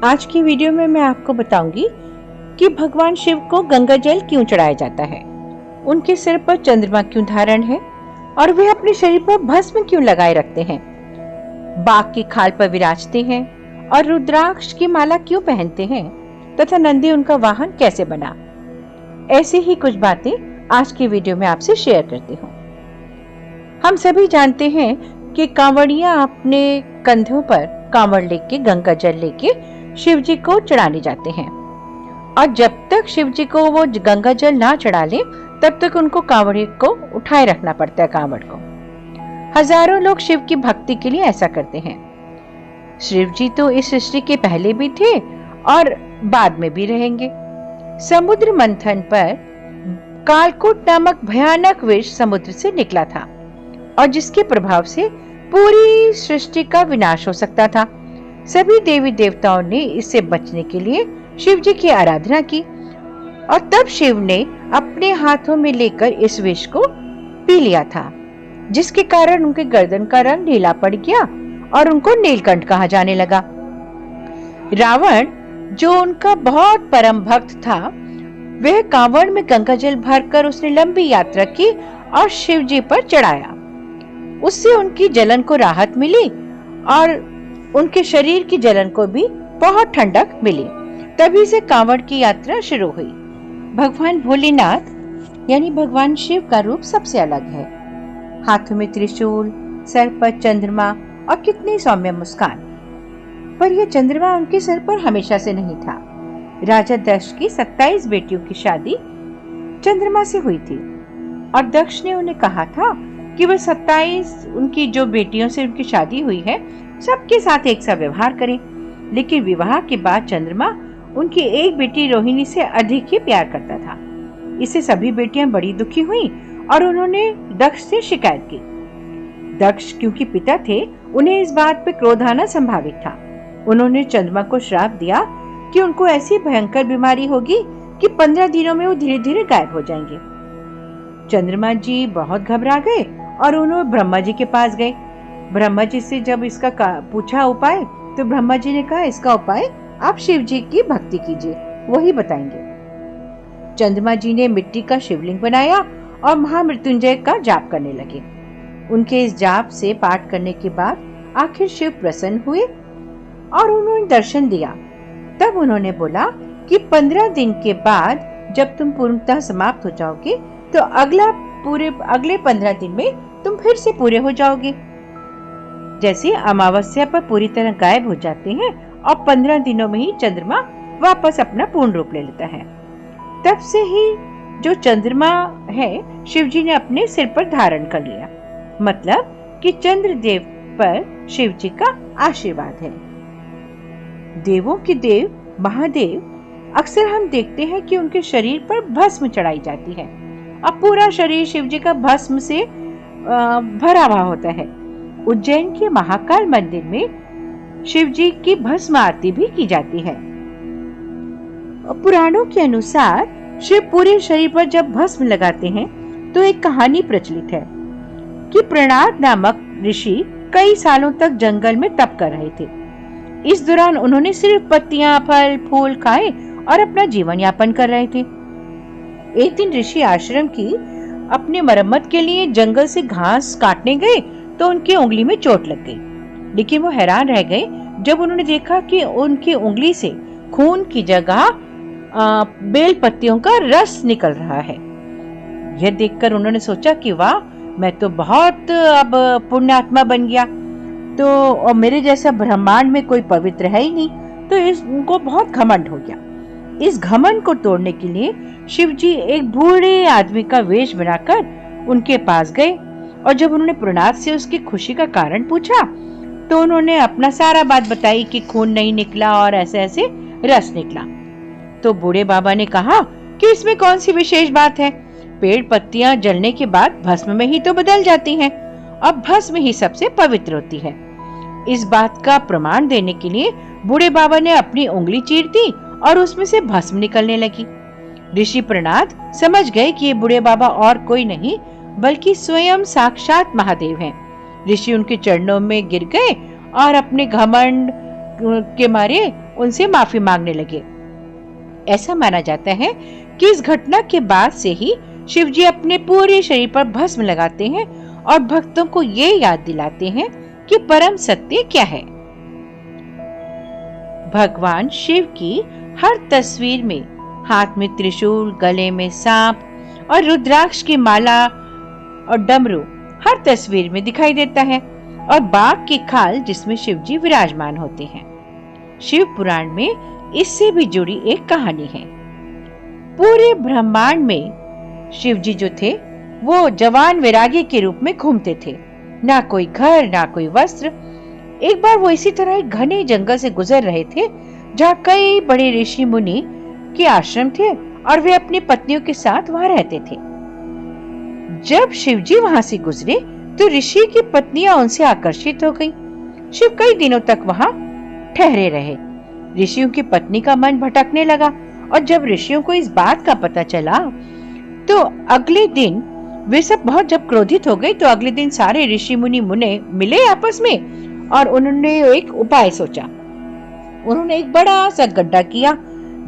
आज की वीडियो में मैं आपको बताऊंगी कि भगवान शिव को गंगा जल क्यों चढ़ाया जाता है, उनके सिर पर चंद्रमा क्यों धारण है और वे अपने शरीर पर भस्म क्यों लगाए रखते हैं, बाघ की खाल पर विराजते हैं और रुद्राक्ष की माला क्यों पहनते हैं तथा नंदी उनका वाहन कैसे बना। ऐसी ही कुछ बातें आज की वीडियो में आपसे शेयर करती हूँ। हम सभी जानते हैं कि कांवड़ियां अपने कंधों पर कांवड़ लेके गंगा जल लेके शिव जी को चढ़ाने जाते हैं और जब तक शिव जी को वो गंगा जल ना चढ़ा ले तब तक उनको कांवड़े को उठाए रखना पड़ता है। कांवड़ को हजारों लोग शिव की भक्ति के लिए ऐसा करते हैं। शिव जी तो इस सृष्टि के पहले भी थे और बाद में भी रहेंगे। समुद्र मंथन पर कालकूट नामक भयानक विष समुद्र से निकला था और जिसके प्रभाव से पूरी सृष्टि का विनाश हो सकता था। सभी देवी देवताओं ने इससे बचने के लिए शिव जी की आराधना की और तब शिव ने अपने हाथों में लेकर इस विष को पी लिया था, जिसके कारण उनके गर्दन का रंग नीला पड़ गया और उनको नीलकंठ कहा जाने लगा। रावण, जो उनका बहुत परम भक्त था, वह कांवड़ में गंगा जल भरकर उसने लंबी यात्रा की और शिव जी पर चढ़ाया। उससे उनकी जलन को राहत मिली और उनके शरीर की जलन को भी बहुत ठंडक मिली। तभी से कांवड़ की यात्रा शुरू हुई। भगवान भोलेनाथ यानी भगवान शिव का रूप सबसे अलग है। हाथों में त्रिशूल, सर पर चंद्रमा और कितनी सौम्य मुस्कान। पर यह चंद्रमा उनके सर पर हमेशा से नहीं था। राजा दक्ष की 27 बेटियों की शादी चंद्रमा से हुई थी और दक्ष ने उन्हें कहा था कि वह 27 उनकी जो बेटियों से उनकी शादी हुई है सबके साथ एक सा व्यवहार करें। लेकिन विवाह के बाद चंद्रमा उनकी एक बेटी रोहिणी से अधिक ही प्यार करता था। इससे सभी बेटियां बड़ी दुखी हुई और उन्होंने दक्ष से शिकायत की। दक्ष क्योंकि पिता थे, उन्हें इस बात पे क्रोध आना संभावित था। उन्होंने चंद्रमा को श्राप दिया कि उनको ऐसी भयंकर बीमारी होगी कि 15 दिनों में वो धीरे धीरे गायब हो जाएंगे। चंद्रमा जी बहुत घबरा गए और उन्होंने ब्रह्मा जी के पास गए। ब्रह्मा जी से जब इसका पूछा उपाय, तो ब्रह्मा जी ने कहा, इसका उपाय आप शिव जी की भक्ति कीजिए, वही बताएंगे। चंद्रमा जी ने मिट्टी का शिवलिंग बनाया और महामृत्युंजय का जाप करने लगे। उनके इस जाप से पाठ करने के बाद आखिर शिव प्रसन्न हुए और उन्होंने दर्शन दिया। तब उन्होंने बोला कि 15 दिन के बाद जब तुम पूर्णतः समाप्त हो जाओगे तो अगले 15 दिन में तुम फिर से पूरे हो जाओगे। जैसे अमावस्या पर पूरी तरह गायब हो जाते हैं और 15 दिनों में ही चंद्रमा वापस अपना पूर्ण रूप ले लेता है। तब से ही जो चंद्रमा है शिव जी ने अपने सिर पर धारण कर लिया। मतलब कि चंद्रदेव पर शिव जी का आशीर्वाद है। देवों के देव महादेव अक्सर हम देखते हैं कि उनके शरीर पर भस्म चढ़ाई जाती है। अब पूरा शरीर शिव जी का भस्म से भरा हुआ होता है। उज्जैन के महाकाल मंदिर में शिव जी की भस्म आरती भी की जाती है। पुराणों के अनुसार शिव पूरे शरीर पर जब भस्म लगाते हैं तो एक कहानी प्रचलित है कि प्रणाद नामक ऋषि कई सालों तक जंगल में तप कर रहे थे। इस दौरान उन्होंने सिर्फ पत्तियां, फल, फूल खाए और अपना जीवन यापन कर रहे थे। एक दिन ऋषि आश्रम की अपने मरम्मत के लिए जंगल से घास काटने गए तो उनकी उंगली में चोट लग गई। लेकिन वो हैरान रह गए जब उन्होंने देखा कि उनकी उंगली से खून की जगह बेल पत्तियों का रस निकल रहा है। यह देखकर उन्होंने सोचा कि वाह, मैं तो बहुत अब पुण्यात्मा बन गया, तो और मेरे जैसा ब्रह्मांड में कोई पवित्र है ही नहीं। तो उनको बहुत घमंड हो गया। इस घमंड को तोड़ने के लिए शिव जी एक बूढ़े आदमी का वेश बनाकर उनके पास गए और जब उन्होंने प्रणाद से उसकी खुशी का कारण पूछा तो उन्होंने अपना सारा बात बताई कि खून नहीं निकला और ऐसे ऐसे रस निकला। तो बूढ़े बाबा ने कहा कि इसमें कौन सी विशेष बात है, पेड़ पत्तियां जलने के बाद भस्म में ही तो बदल जाती हैं और भस्म ही सबसे पवित्र होती है। इस बात का प्रमाण देने के लिए बूढ़े बाबा ने अपनी उंगली चीर दी और उसमें से भस्म निकलने लगी। ऋषि प्रणाद समझ गए कि ये बूढ़े बाबा और कोई नहीं बल्कि स्वयं साक्षात महादेव हैं। ऋषि उनके चरणों में गिर गए और अपने घमंड के मारे उनसे माफी मांगने लगे। ऐसा माना जाता है कि इस घटना के बाद से ही शिव जी अपने पूरे शरीर पर भस्म लगाते हैं और भक्तों को ये याद दिलाते हैं कि परम सत्य क्या है। भगवान शिव की हर तस्वीर में हाथ में त्रिशूल, गले में सांप और रुद्राक्ष की माला और डमरू हर तस्वीर में दिखाई देता है, और बाघ की खाल जिसमें शिव जी विराजमान होते हैं। शिव पुराण में इससे भी जुड़ी एक कहानी है। पूरे ब्रह्मांड में शिव जी जो थे वो जवान वैरागी के रूप में घूमते थे। ना कोई घर, ना कोई वस्त्र। एक बार वो इसी तरह एक घने जंगल से गुजर रहे थे जहाँ कई बड़े ऋषि मुनि के आश्रम थे और वे अपनी पत्नियों के साथ वहां रहते थे। जब शिवजी वहां से गुजरे तो ऋषि की पत्नियां उनसे आकर्षित हो गईं। शिव कई दिनों तक वहां ठहरे रहे। ऋषियों की पत्नी का मन भटकने लगा, और जब ऋषियों को इस बात का पता चला तो अगले दिन वे सब बहुत जब क्रोधित हो गए तो अगले दिन सारे ऋषि मुनि मुने मिले आपस में और उन्होंने एक उपाय सोचा। उन्होंने एक बड़ा सा गड्ढा किया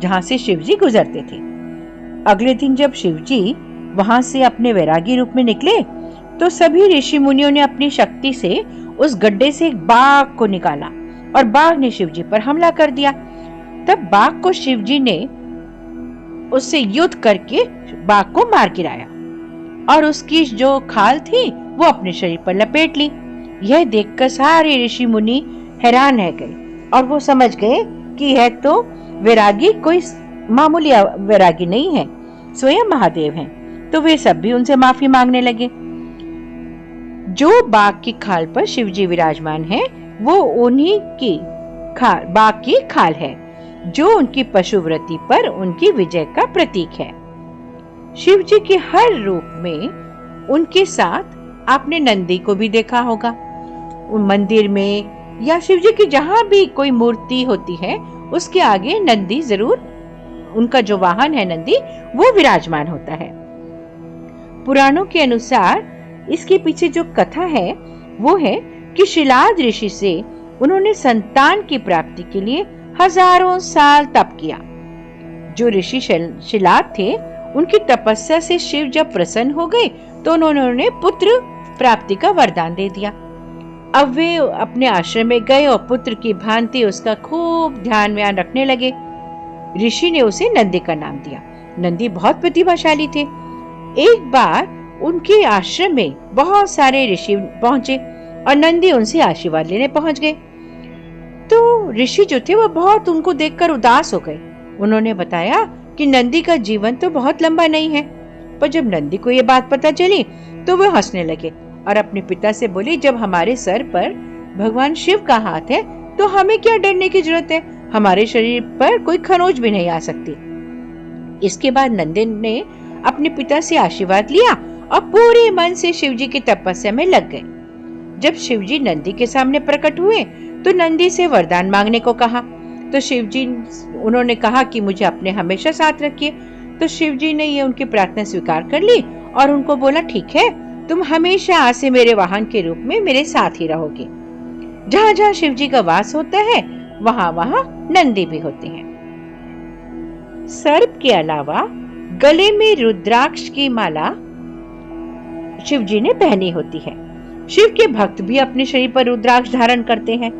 जहां से शिवजी गुजरते थे। अगले दिन जब शिवजी वहां से अपने वैरागी रूप में निकले तो सभी ऋषि मुनियों ने अपनी शक्ति से उस गड्ढे से एक बाघ को निकाला और बाघ ने शिवजी पर हमला कर दिया। तब बाघ को शिवजी ने उससे युद्ध करके बाघ को मार गिराया और उसकी जो खाल थी वो अपने शरीर पर लपेट ली। यह देखकर सारे ऋषि मुनि हैरान रह गए और वो समझ गए कि यह तो वैरागी कोई मामूली वैरागी नहीं है, स्वयं महादेव हैं। तो वे सब भी उनसे माफी मांगने लगे। जो बाघ की खाल पर शिवजी विराजमान है वो उन्हीं की बाघ की खाल है, जो उनकी पशुव्रति पर उनकी विजय का प्रतीक है। शिव जी के हर रूप में उनके साथ आपने नंदी को भी देखा होगा। मंदिर में या शिव जी की जहां भी कोई मूर्ति होती है उसके आगे नंदी जरूर, उनका जो वाहन है नंदी, वो विराजमान होता है। पुराणों के अनुसार इसके पीछे जो कथा है वो है कि शिलाद ऋषि से उन्होंने संतान की प्राप्ति के लिए हजारों साल तप किया। जो ऋषि शिलाद थे उनकी तपस्या से शिव जब प्रसन्न हो गए तो उन्होंने पुत्र प्राप्ति का वरदान दे दिया। अब वे अपने आश्रम में गए और पुत्र की भांति उसका खूब ध्यान व्यान रखने लगे। ऋषि ने उसे नंदी का नाम दिया। नंदी बहुत प्रतिभाशाली थे। एक बार उनके आश्रम में बहुत सारे ऋषि पहुंचे और नंदी उनसे आशीर्वाद लेने पहुंच गए। तो ऋषि जो थे वो बहुत उनको देखकर उदास हो गए। उन्होंने बताया कि नंदी का जीवन तो बहुत लंबा नहीं है। पर जब नंदी को ये बात पता चली तो वो हंसने लगे और अपने पिता से बोले, जब हमारे सर पर भगवान शिव का हाथ है तो हमें क्या डरने की जरूरत है, हमारे शरीर पर कोई खरोंच भी नहीं आ सकती। इसके बाद नंदी ने अपने पिता से आशीर्वाद लिया और पूरे मन से शिवजी की तपस्या में लग गए। जब शिवजी नंदी के सामने प्रकट हुए तो नंदी से वरदान मांगने को कहा। तो शिवजी उन्होंने कहा कि मुझे अपने हमेशा साथ रखिए। तो शिवजी ने ये उनकी प्रार्थना स्वीकार कर ली और उनको बोला, ठीक है, तुम हमेशा आज से मेरे वाहन के रूप में मेरे साथ ही रहोगे। जहाँ जहाँ शिवजी का वास होता है वहाँ वहाँ नंदी भी होते हैं। सर्प के अलावा गले में रुद्राक्ष की माला शिवजी ने पहनी होती है। शिव के भक्त भी अपने शरीर पर रुद्राक्ष धारण करते हैं।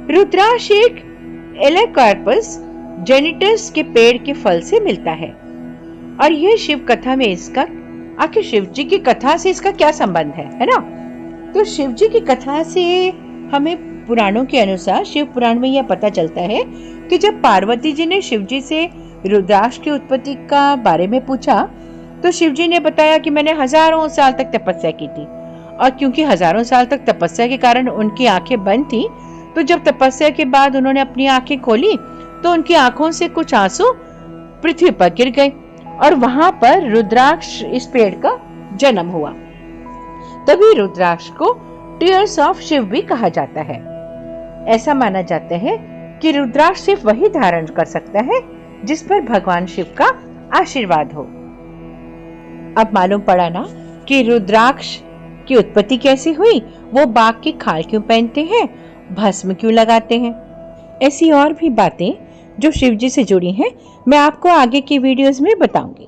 रुद्राक्ष एक एलेकार्पस जेनिटस के पेड़ के फल से मिलता है और यह शिव कथा में इसका, आखिर शिव जी की कथा से इसका क्या संबंध है ना? तो शिव जी की कथा से हमें पुराणों के अनुसार, शिव पुराण में यह पता चलता है कि जब पार्वती जी ने शिव जी से रुद्राक्ष की उत्पत्ति का बारे में पूछा तो शिव जी ने बताया कि मैंने हजारों साल तक तपस्या की थी, और क्योंकि हजारों साल तक तपस्या के कारण उनकी आंखें बंद थी, तो जब तपस्या के बाद उन्होंने अपनी आंखें खोली तो उनकी आंखों से कुछ आंसू पृथ्वी पर गिर गए और वहां पर रुद्राक्ष इस पेड़ का जन्म हुआ। तभी रुद्राक्ष को टीयर्स ऑफ शिव भी कहा जाता है। ऐसा माना जाता है कि रुद्राक्ष सिर्फ वही धारण कर सकता है जिस पर भगवान शिव का आशीर्वाद हो। अब मालूम पड़ा ना कि रुद्राक्ष की उत्पत्ति कैसे हुई, वो बाघ की खाल क्यों पहनते हैं, भस्म क्यों लगाते हैं। ऐसी और भी बातें जो शिव जी से जुड़ी हैं मैं आपको आगे की वीडियोस में बताऊंगी।